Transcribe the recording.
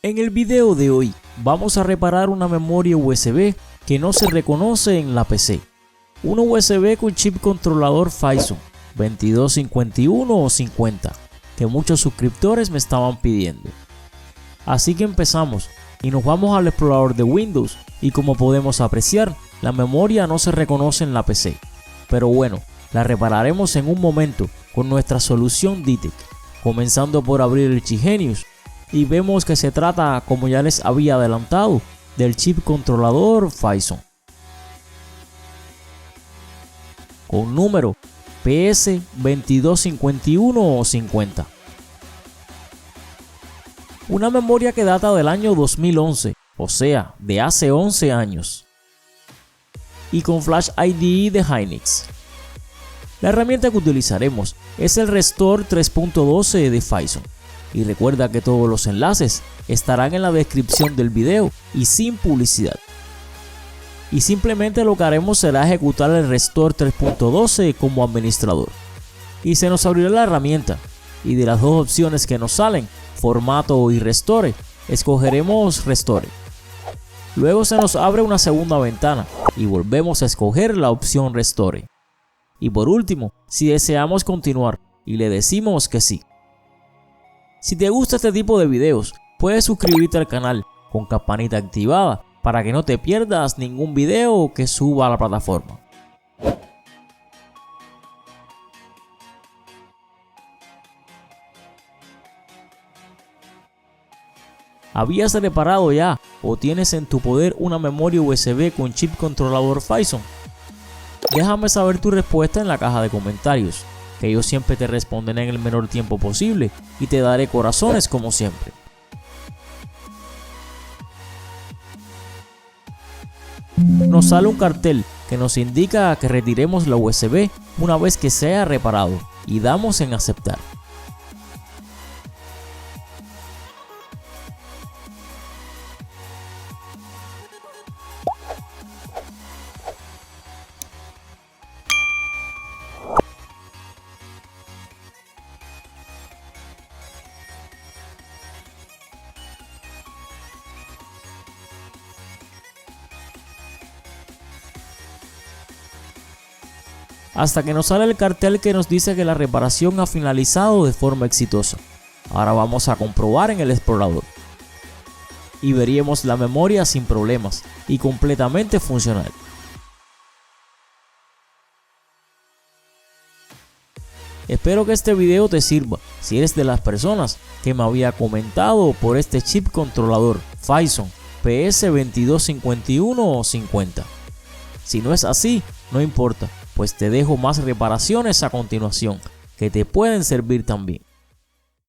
En el video de hoy vamos a reparar una memoria USB que no se reconoce en la PC. Una USB con chip controlador Phison 2251 o 50 que muchos suscriptores me estaban pidiendo. Así que empezamos y nos vamos al explorador de Windows y como podemos apreciar, la memoria no se reconoce en la PC. Pero bueno, la repararemos en un momento con nuestra solución DTEK, comenzando por abrir el Chip y vemos que se trata, como ya les había adelantado, del chip controlador Phison con número PS2251 o 50. Una memoria que data del año 2011, o sea, de hace 11 años. Y con Flash IDE de Hynix. La herramienta que utilizaremos es el Restore 3.12 de Phison. Y recuerda que todos los enlaces estarán en la descripción del video y sin publicidad. Y simplemente lo que haremos será ejecutar el Restore 3.12 como administrador. Y se nos abrirá la herramienta. Y de las dos opciones que nos salen, Formato y Restore, escogeremos Restore. Luego se nos abre una segunda ventana y volvemos a escoger la opción Restore. Y por último, si deseamos continuar y le decimos que sí. Si te gusta este tipo de videos, puedes suscribirte al canal con campanita activada para que no te pierdas ningún video que suba a la plataforma. ¿Habías reparado ya o tienes en tu poder una memoria USB con chip controlador Phison? Déjame saber tu respuesta en la caja de comentarios, que yo siempre te responderé en el menor tiempo posible y te daré corazones como siempre. Nos sale un cartel que nos indica que retiremos la USB una vez que sea reparado y damos en aceptar. Hasta que nos sale el cartel que nos dice que la reparación ha finalizado de forma exitosa. Ahora vamos a comprobar en el explorador. Y veríamos la memoria sin problemas y completamente funcional. Espero que este video te sirva si eres de las personas que me había comentado por este chip controlador Phison PS2251 o 50. Si no es así, no importa, pues te dejo más reparaciones a continuación que te pueden servir también.